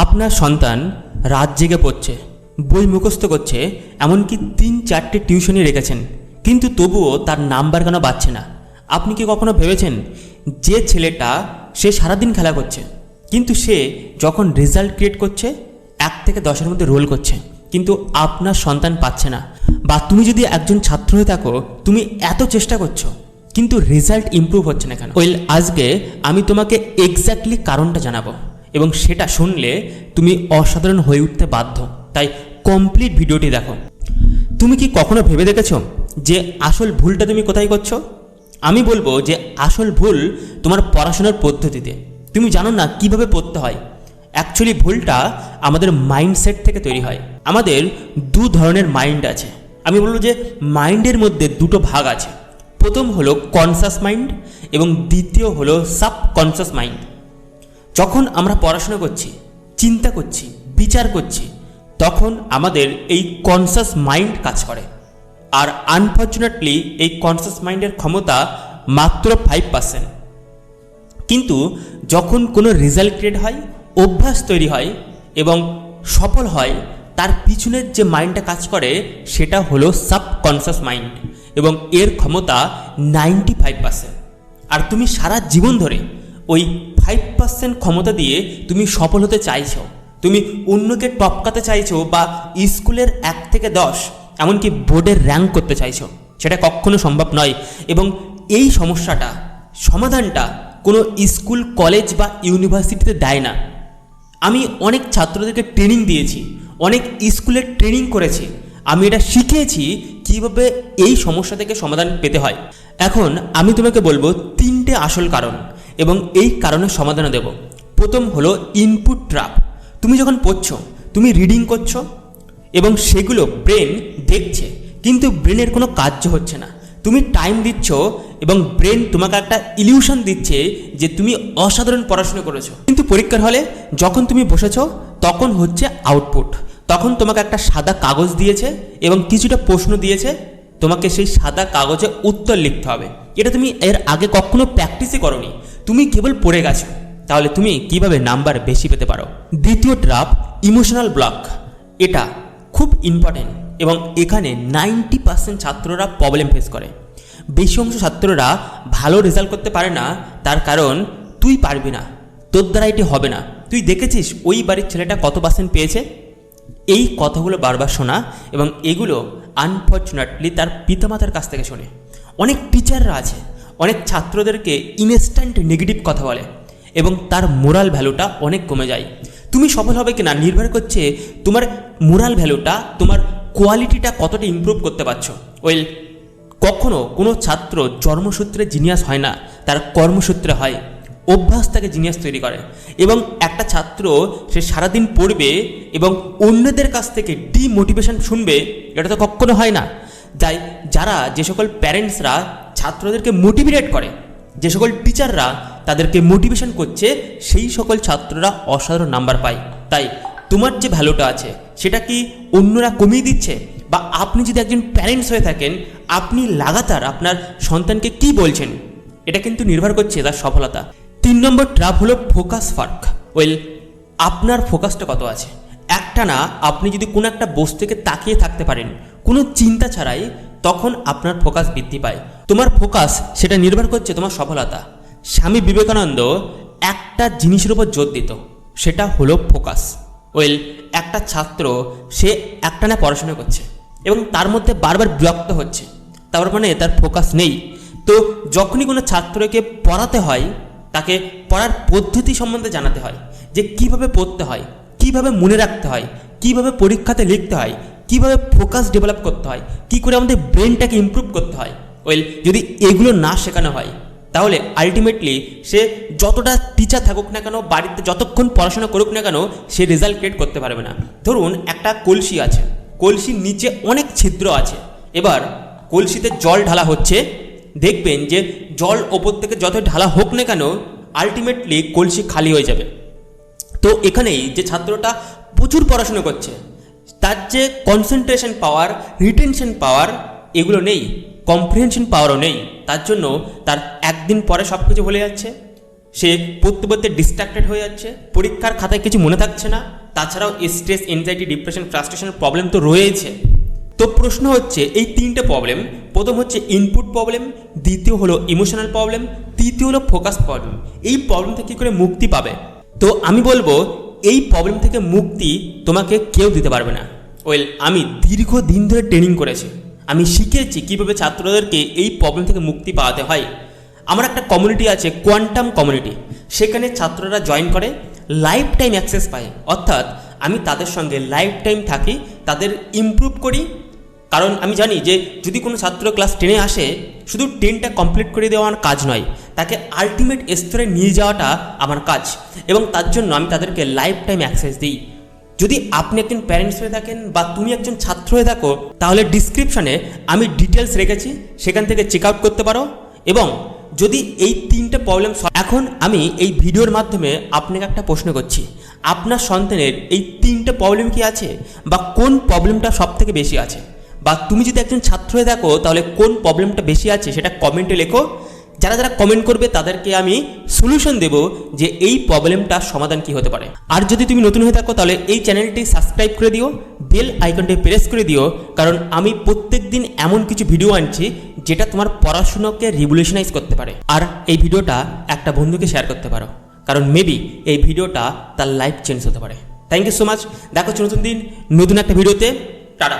আপনার সন্তান রাত জেগে পড়ছে, বই মুখস্থ করছে, এমনকি 3-4টে টিউশনি রেখেছেন, কিন্তু তবুও তার নাম্বার কেন বাড়ছে না? আপনি কি কখনো ভেবেছেন যে ছেলেটা সে সারাদিন খেলা করছে, কিন্তু সে যখন রেজাল্ট ক্রিয়েট করছে 1 থেকে 10-এর মধ্যে রোল করছে, কিন্তু আপনার সন্তান পাচ্ছে না? বা তুমি যদি একজন ছাত্র হয়ে থাকো, তুমি এত চেষ্টা করছো কিন্তু রেজাল্ট ইমপ্রুভ হচ্ছে না কেন? আজকে আমি তোমাকে এক্স্যাক্টলি কারণটা জানাবো, এবং সেটা শুনলে তুমি অসাধারণ হয়ে উঠতে বাধ্য। তাই কমপ্লিট ভিডিওটি দেখো। তুমি কি কখনো ভেবে দেখেছো যে আসল ভুলটা তুমি কোথায় করছো? আমি বলবো যে আসল ভুল তোমার পড়াশোনার পদ্ধতিতে। তুমি জানো না কিভাবে পড়তে হয়। অ্যাকচুয়ালি ভুলটা আমাদের মাইন্ডসেট থেকে তৈরি হয়। আমাদের 2 ধরনের মাইন্ড আছে। আমি বলবো যে মাইন্ডের মধ্যে 2টো ভাগ আছে। প্রথম হলো কনসাস মাইন্ড এবং দ্বিতীয় হলো সাবকনসাস মাইন্ড। যখন আমরা পড়াশোনা করছি, চিন্তা করছি, বিচার করছি, তখন আমাদের এই কনসাস মাইন্ড কাজ করে। আর আনফর্চুনেটলি এই কনসাস মাইন্ডের ক্ষমতা মাত্র 5%। কিন্তু যখন কোনো রেজাল্ট ক্রিয়েট হয়, অভ্যাস তৈরি হয় এবং সফল হয়, তার পিছনের যে মাইন্ডটা কাজ করে সেটা হলো সাবকনসাস মাইন্ড, এবং এর ক্ষমতা 95%। আর তুমি সারা জীবন ধরে ওই 5% ক্ষমতা দিয়ে তুমি সফল হতে চাইছো, তুমি অন্যকে টপকাতে চাইছো, বা স্কুলের 1 থেকে 10 এমনকি বোর্ডের র্যাঙ্ক করতে চাইছো। সেটা কখনো সম্ভব নয়। এবং এই সমস্যাটা সমাধানটা কোনো স্কুল, কলেজ বা ইউনিভার্সিটিতে দেয় না। আমি অনেক ছাত্রদেরকে ট্রেনিং দিয়েছি, অনেক স্কুলে ট্রেনিং করেছি, আমি এটা শিখিয়েছি কীভাবে এই সমস্যা থেকে সমাধান পেতে হয়। এখন আমি তোমাকে বলবো 3টে আসল কারণ, এবং এই কারণের সমাধানও দেব। প্রথম হলো ইনপুট ট্র্যাপ। তুমি যখন পড়ছো, তুমি রিডিং করছো এবং সেগুলো ব্রেন দেখছে, কিন্তু ব্রেনের কোনো কার্য হচ্ছে না। তুমি টাইম দিচ্ছ এবং ব্রেন তোমাকে একটা ইলিউশন দিচ্ছে যে তুমি অসাধারণ পড়াশোনা করেছো, কিন্তু পরীক্ষার হলে যখন তুমি বসেছো তখন হচ্ছে আউটপুট। তখন তোমাকে একটা সাদা কাগজ দিয়েছে এবং কিছুটা প্রশ্ন দিয়েছে, তোমাকে সেই সাদা কাগজে উত্তর লিখতে হবে। এটা তুমি এর আগে কখনো প্র্যাকটিসই করোনি, তুমি কেবল পড়ে গেছো। তাহলে তুমি কিভাবে নাম্বার বেশি পেতে পারো? দ্বিতীয় ট্র্যাপ, ইমোশনাল ব্লক। এটা খুব ইম্পর্টেন্ট এবং এখানে 90% ছাত্ররা প্রবলেম ফেস করে। বেশি অংশ ছাত্ররা ভালো রেজাল্ট করতে পারে না, তার কারণ তুই পারবি না, তোর দ্বারা এটি হবে না, তুই দেখেছিস ওই বাড়ির ছেলেটা কত % পেয়েছে। এই কথাগুলো বারবার শোনা, এবং এগুলো আনফর্চুনেটলি তার পিতামাতার কাছ থেকে শোনে। অনেক টিচাররা আছে, অনেক ছাত্রদেরকে ইনস্ট্যান্ট নেগেটিভ কথা বলে এবং তার মোরাল ভ্যালুটা অনেক কমে যায়। তুমি সফল হবে কিনা নির্ভর করছে তোমার মোরাল ভ্যালুটা, তোমার কোয়ালিটিটা কতটা ইমপ্রুভ করতে পারছো। কখনো কোনো ছাত্র জন্মসূত্রে জিনিয়াস হয় না, তার কর্মসূত্রে হয়। অভ্যাস তাকে জিনিয়াস তৈরি করে। এবং একটা ছাত্র সে সারাদিন পড়বে এবং অন্যদের কাছ থেকে ডিমোটিভেশন শুনবে, এটা তো কখনো হয় না। তাই যে সকল প্যারেন্টসরা ছাত্রদেরকে মোটিভেট করে, যে সকল টিচাররা তাদেরকে মোটিভেশন করছে, সেই সকল ছাত্ররা অসাধারণ নাম্বার পায়। তাই তোমার যে ভ্যালুটা আছে সেটা কি অন্যরা কমিয়ে দিচ্ছে? বা আপনি যদি একজন প্যারেন্টস হয়ে থাকেন, আপনি লাগাতার আপনার সন্তানকে কি বলছেন, এটা কিন্তু নির্ভর করছে তার সফলতা। 3 নম্বর ট্র্যাপ হলো ফোকাস ফার্ক। আপনার ফোকাসটা কত আছে? একটানা আপনি যদি কোনো একটা বস্তুকে তাকিয়ে থাকতে পারেন কোনো চিন্তা ছাড়াই, তখন আপনার ফোকাস বৃদ্ধি পায়। তোমার ফোকাস সেটা নির্ভর করছে তোমার সফলতা। স্বামী বিবেকানন্দ একটা জিনিসের উপর জোর দিত, সেটা হলো ফোকাস। একটা ছাত্র সে একটানা পড়াশোনা করছে এবং তার মধ্যে বারবার বিরক্ত হচ্ছে, তার মানে তার ফোকাস নেই। তো যখনই কোনো ছাত্রকে পড়াতে হয়, তাকে পড়ার পদ্ধতি সম্বন্ধে জানাতে হয়, যে কিভাবে পড়তে হয়, কিভাবে মনে রাখতে হয়, কিভাবে পরীক্ষাতে লিখতে হয়, কিভাবে ফোকাস ডেভেলপ করতে হয়, কি করে আমাদের ব্রেনটাকে ইমপ্রুভ করতে হয়। যদি এগুলো না শেখানো হয়, তাহলে আলটিমেটলি সে যতটা টিচার থাকুক না কেন, বাড়িতে যতক্ষণ পড়াশোনা করুক না কেন, সে রেজাল্ট ক্রিয়েট করতে পারবে না। ধরুন একটা কলসি আছে, কলসির নিচে অনেক ছিদ্র আছে, এবার কলসিতে জল ঢালা হচ্ছে, দেখবেন যে জল ওপর থেকে যত ঢালা হোক না কেন, আলটিমেটলি কলসি খালি হয়ে যাবে। তো এখানেই যে ছাত্রটা প্রচুর পড়াশোনা করছে, তার যে কনসেন্ট্রেশন পাওয়ার, রিটেনশন পাওয়ার এগুলো নেই, কম্প্রিহেনশন পাওয়ারও নেই, তার জন্য তার একদিন পরে সব কিছু ভুলে যাচ্ছে, সে পড়তে পড়তে ডিস্ট্রাক্টেড হয়ে যাচ্ছে, পরীক্ষার খাতায় কিছু মনে থাকছে না, তাছাড়াও স্ট্রেস, এনজাইটি, ডিপ্রেশন, ফ্রাস্ট্রেশনের প্রবলেম তো রয়েছে। তো প্রশ্ন হচ্ছে এই তিনটে প্রবলেম, প্রথম হচ্ছে ইনপুট প্রবলেম, দ্বিতীয় হলো ইমোশনাল প্রবলেম, তৃতীয় হলো ফোকাস প্রবলেম। এই প্রবলেম থেকে কী করে মুক্তি পাবে? তো আমি বলবো এই প্রবলেম থেকে মুক্তি তোমাকে কেউ দিতে পারবে না। আমি দীর্ঘদিন ধরে ট্রেনিং করেছি, আমি শিখেছি কীভাবে ছাত্রদেরকে এই প্রবলেম থেকে মুক্তি পাওয়াতে হয়। আমার একটা কমিউনিটি আছে, কোয়ান্টাম কমিউনিটি, সেখানে ছাত্ররা জয়েন করে, লাইফ টাইম অ্যাক্সেস পায়, অর্থাৎ আমি তাদের সঙ্গে লাইফ টাইম থাকি, তাদের ইমপ্রুভ করি। কারণ আমি জানি যে যদি কোনো ছাত্র ক্লাস 10-এ আসে, শুধু 10টা কমপ্লিট করে দেওয়া আমার কাজ নয়, তাকে আলটিমেট স্তরে নিয়ে যাওয়াটা আমার কাজ, এবং তার জন্য আমি তাদেরকে লাইফ টাইম অ্যাক্সেস দিই। যদি আপনি একজন প্যারেন্টস হয়ে থাকেন বা তুমি একজন ছাত্র হয়ে থাকো, তাহলে ডিসক্রিপশানে আমি ডিটেলস রেখেছি, সেখান থেকে চেক আউট করতে পারো। এবং যদি এই তিনটে প্রবলেম, এখন আমি এই ভিডিওর মাধ্যমে আপনাকে একটা প্রশ্ন করছি, আপনার সন্তানের এই তিনটে প্রবলেম কি আছে, বা কোন প্রবলেমটা সব থেকে বেশি আছে? বা তুমি যদি একজন ছাত্র হয়ে থাকো, তাহলে কোন প্রবলেমটা বেশি আছে সেটা কমেন্টে লেখো। যারা যারা কমেন্ট করবে তাদেরকে আমি সলিউশন দেব যে এই প্রবলেমটার সমাধান কি হতে পারে। আর যদি তুমি নতুন হয়ে থাকো, তাহলে এই চ্যানেলটি সাবস্ক্রাইব করে দিও, বেল আইকনটি প্রেস করে দিও, কারণ আমি প্রত্যেক দিন এমন কিছু ভিডিও আনছি যেটা তোমার পড়াশুনোকে রিভলিউশনাইজ করতে পারে। আর এই ভিডিওটা একটা বন্ধুকে শেয়ার করতে পারো, কারণ মেবি এই ভিডিওটা তার লাইফ চেঞ্জ হতে পারে। Thank you so much. দেখো নতুন দিন নতুন একটা ভিডিওতে। টাটা।